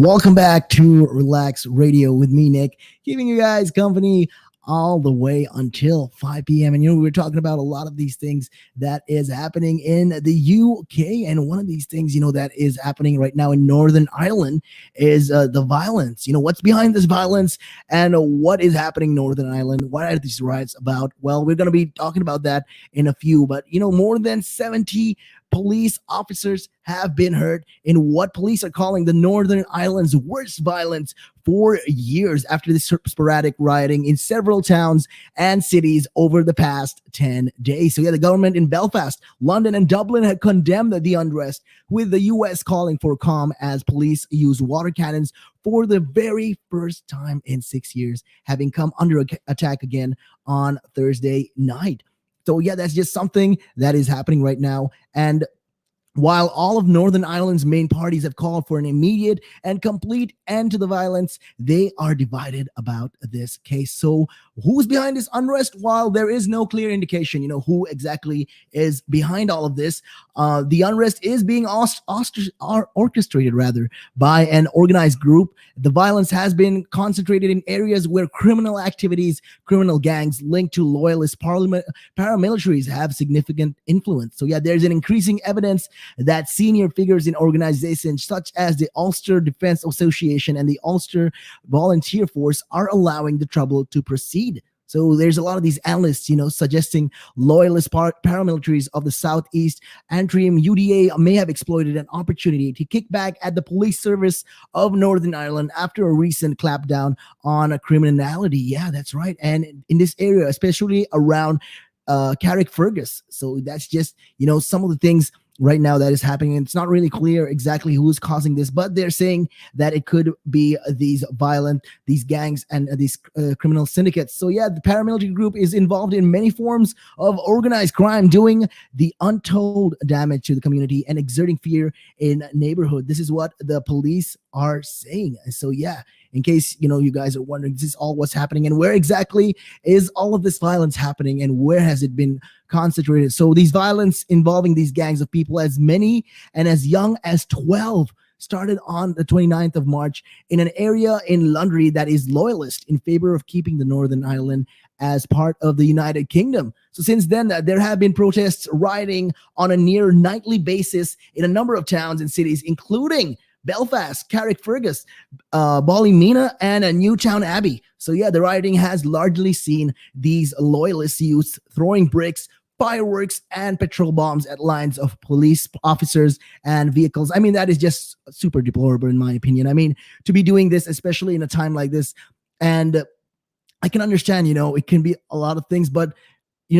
Welcome back to Relax Radio with me, Nick, keeping you guys company all the way until 5 p.m. And we were talking about a lot of these things that is happening in the UK. And one of these things, that is happening right now in Northern Ireland is the violence. What's behind this violence and what is happening in Northern Ireland? What are these riots about? Well, we're going to be talking about that in a few. But, more than 70 police officers have been hurt in what police are calling the Northern Ireland's worst violence for years after this sporadic rioting in several towns and cities over the past 10 days. So, the government in Belfast, London, and Dublin had condemned the unrest, with the U.S. calling for calm as police use water cannons for the very first time in 6 years, having come under attack again on Thursday night. So, that's just something that is happening right now. And while all of Northern Ireland's main parties have called for an immediate and complete end to the violence, they are divided about this case. So who's behind this unrest? While there is no clear indication, who exactly is behind all of this, the unrest is being orchestrated by an organized group. The violence has been concentrated in areas where criminal activities, criminal gangs linked to loyalist paramilitaries have significant influence. So there's an increasing evidence that senior figures in organizations such as the Ulster Defense Association and the Ulster Volunteer Force are allowing the trouble to proceed. So there's a lot of these analysts, suggesting loyalist paramilitaries of the Southeast Antrim UDA may have exploited an opportunity to kick back at the police service of Northern Ireland after a recent clampdown on criminality. Yeah, that's right. And in this area, especially around Carrickfergus. So that's just, some of the things right now that is happening. And it's not really clear exactly who's causing this, but they're saying that it could be these gangs and these criminal syndicates. So the paramilitary group is involved in many forms of organized crime, doing the untold damage to the community and exerting fear in neighborhood. This is what the police are saying. So in case you guys are wondering, this is all what's happening and where exactly is all of this violence happening and where has it been concentrated. So these violence involving these gangs of people, as many and as young as 12, started on the 29th of March in an area in London that is loyalist in favor of keeping the Northern Ireland as part of the United Kingdom. So since then, there have been protests rioting on a near nightly basis in a number of towns and cities, including Belfast, Carrickfergus, Ballymena, and Newtown Abbey. So the rioting has largely seen these loyalist youths throwing bricks, fireworks, and petrol bombs at lines of police officers and vehicles. I mean, that is just super deplorable in my opinion. I mean, to be doing this, especially in a time like this, and I can understand, it can be a lot of things, but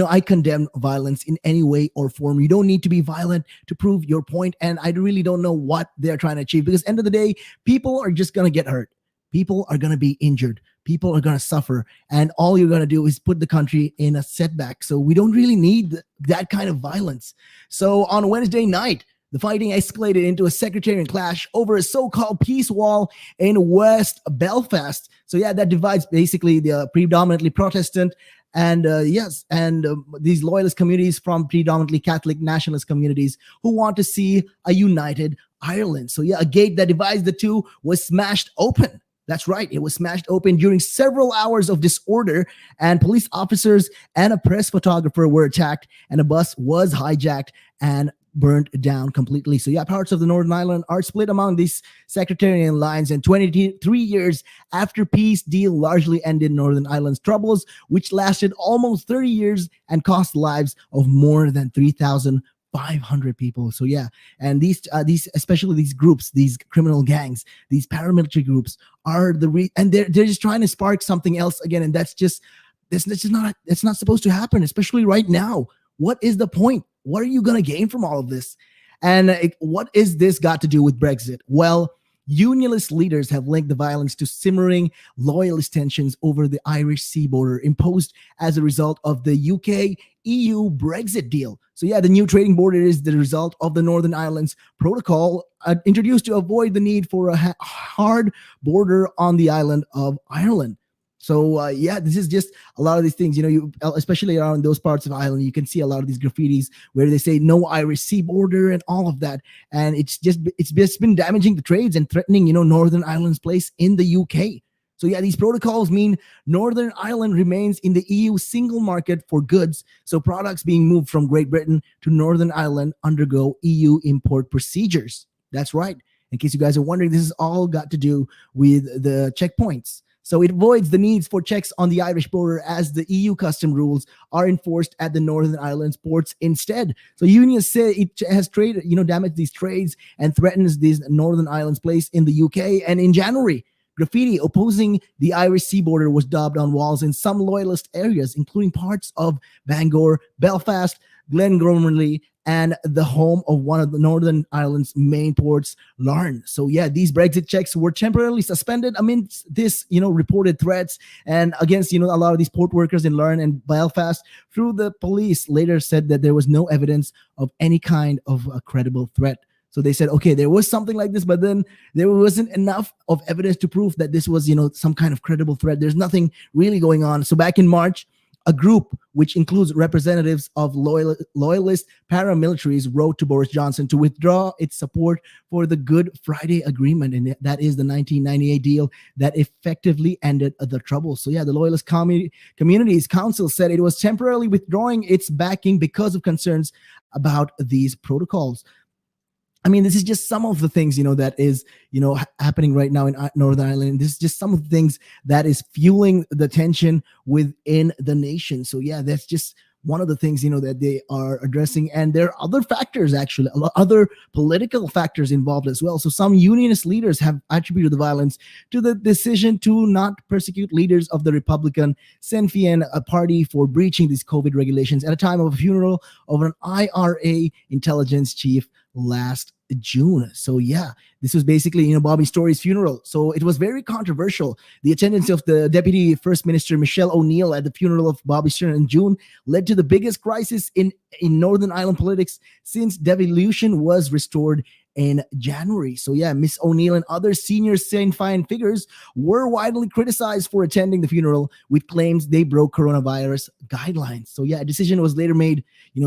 I condemn violence in any way or form. You don't need to be violent to prove your point. And I really don't know what they're trying to achieve, because end of the day, people are just going to get hurt. People are going to be injured. People are going to suffer. And all you're going to do is put the country in a setback. So we don't really need that kind of violence. So on Wednesday night, the fighting escalated into a sectarian clash over a so-called peace wall in West Belfast. So that divides basically the predominantly Protestant and these loyalist communities from predominantly Catholic nationalist communities who want to see a united Ireland. So a gate that divides the two was smashed open. That's right. It was smashed open during several hours of disorder, and police officers and a press photographer were attacked, and a bus was hijacked and burned down completely. So parts of the Northern Ireland are split among these sectarian lines, and 23 years after peace deal largely ended Northern Ireland's troubles, which lasted almost 30 years and cost the lives of more than 3,500 people. So and these especially these groups, these criminal gangs, these paramilitary groups are and they're just trying to spark something else again, and that's not supposed to happen, especially right now. What is the point? What are you going to gain from all of this? And what is this got to do with Brexit? Well, unionist leaders have linked the violence to simmering loyalist tensions over the Irish sea border imposed as a result of the UK-EU Brexit deal. So the new trading border is the result of the Northern Ireland's protocol introduced to avoid the need for a hard border on the island of Ireland. So yeah, this is just a lot of these things. You especially around those parts of Ireland, you can see a lot of these graffitis where they say "No Irish Sea border" and all of that, and it's just been damaging the trades and threatening Northern Ireland's place in the UK. So yeah, these protocols mean Northern Ireland remains in the EU single market for goods. So products being moved from Great Britain to Northern Ireland undergo EU import procedures. That's right. In case you guys are wondering, this is all got to do with the checkpoints. So it avoids the needs for checks on the Irish border as the EU custom rules are enforced at the Northern Ireland's ports instead. So unions say it has damaged these trades and threatens these Northern Ireland's place in the UK. And in January, graffiti opposing the Irish sea border was daubed on walls in some loyalist areas, including parts of Bangor, Belfast, Glengormley, and the home of one of the Northern Ireland's main ports, Larne. So yeah, these Brexit checks were temporarily suspended amidst this, reported threats and against, a lot of these port workers in Larne and Belfast. Through the police later said that there was no evidence of any kind of a credible threat. So they said, okay, there was something like this, but then there wasn't enough of evidence to prove that this was, some kind of credible threat. There's nothing really going on. So back in March, a group which includes representatives of loyalist paramilitaries wrote to Boris Johnson to withdraw its support for the Good Friday Agreement, and that is the 1998 deal that effectively ended the trouble. So yeah, the Loyalist Communities Council said it was temporarily withdrawing its backing because of concerns about these protocols. I mean, this is just some of the things, that is, happening right now in Northern Ireland. This is just some of the things that is fueling the tension within the nation. So yeah, that's just one of the things, that they are addressing. And there are other factors, actually, other political factors involved as well. So some unionist leaders have attributed the violence to the decision to not persecute leaders of the Republican Sinn Féin party for breaching these COVID regulations at a time of a funeral of an IRA intelligence chief last June. So yeah, this was basically Bobby Story's funeral. So it was very controversial. The attendance of the Deputy First Minister Michelle O'Neill at the funeral of Bobby Stern in June led to the biggest crisis in Northern Ireland politics since devolution was restored in January. So yeah, Miss O'Neill and other senior Sinn Féin figures were widely criticized for attending the funeral with claims they broke coronavirus guidelines. So yeah, a decision was later made,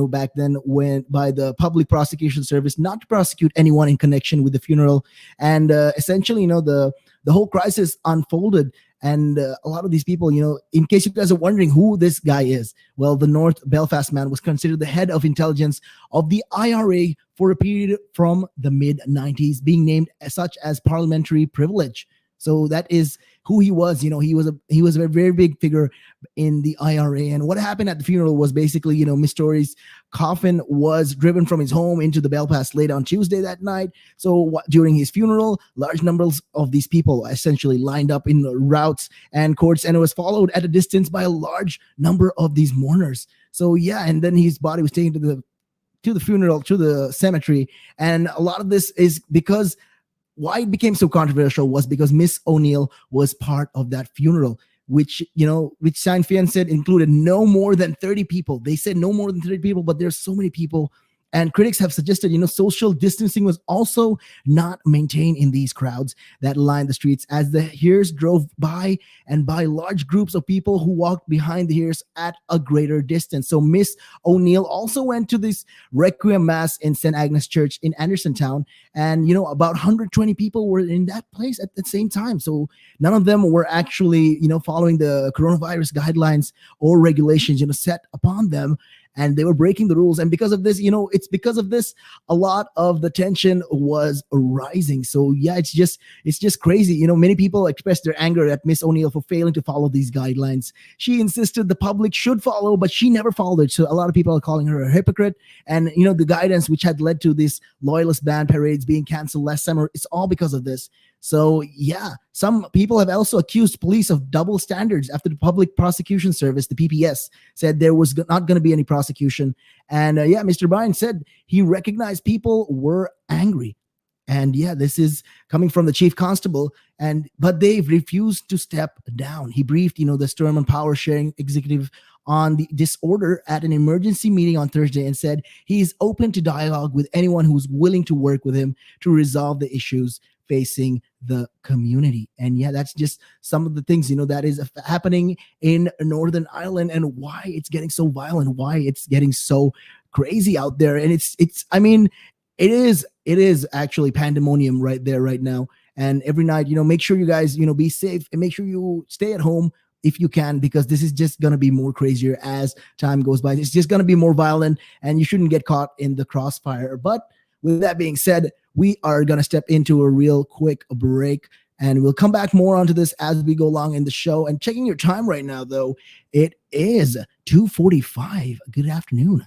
back then when by the Public Prosecution Service not to prosecute anyone in connection with the funeral. And essentially, the whole crisis unfolded. And a lot of these people, in case you guys are wondering who this guy is, well, the North Belfast man was considered the head of intelligence of the IRA for a period from the mid-90s, being named as such as parliamentary privilege. So that is who he was. He was a very big figure in the IRA. And what happened at the funeral was basically, Miss Story's coffin was driven from his home into the Belfast late on Tuesday that night. So during his funeral, large numbers of these people essentially lined up in routes and courts, and it was followed at a distance by a large number of these mourners. So yeah, and then his body was taken to the funeral, to the cemetery. And a lot of this is because why it became so controversial was because Miss O'Neill was part of that funeral, which Sinn Féin said included no more than 30 people. They said no more than 30 people, but there's so many people. And critics have suggested, social distancing was also not maintained in these crowds that lined the streets as the hearse drove by, and by large groups of people who walked behind the hearse at a greater distance. So Miss O'Neill also went to this Requiem Mass in St. Agnes Church in Andersontown. And, about 120 people were in that place at the same time. So none of them were actually, following the coronavirus guidelines or regulations, set upon them. And they were breaking the rules. And because of this, it's because of this, a lot of the tension was rising. So yeah, it's just crazy. Many people expressed their anger at Miss O'Neill for failing to follow these guidelines. She insisted the public should follow, but she never followed it. So a lot of people are calling her a hypocrite. And, the guidance which had led to these loyalist band parades being canceled last summer, it's all because of this. So yeah, some people have also accused police of double standards after the Public Prosecution Service, the PPS, said there was not going to be any prosecution. And Mr. Bryan said he recognized people were angry. And yeah, this is coming from the chief constable, but they've refused to step down. He briefed, the Sturm and Power Sharing executive on the disorder at an emergency meeting on Thursday and said he is open to dialogue with anyone who's willing to work with him to resolve the issues facing the community. And yeah, that's just some of the things, that is happening in Northern Ireland, and why it's getting so violent, why it's getting so crazy out there. And I mean, it is actually pandemonium right there right now. And every night, make sure you guys, be safe, and make sure you stay at home if you can, because this is just going to be more crazier as time goes by. It's just going to be more violent, and you shouldn't get caught in the crossfire. But with that being said, we are going to step into a real quick break, and we'll come back more onto this as we go along in the show. And checking your time right now, though, it is 2:45. Good afternoon.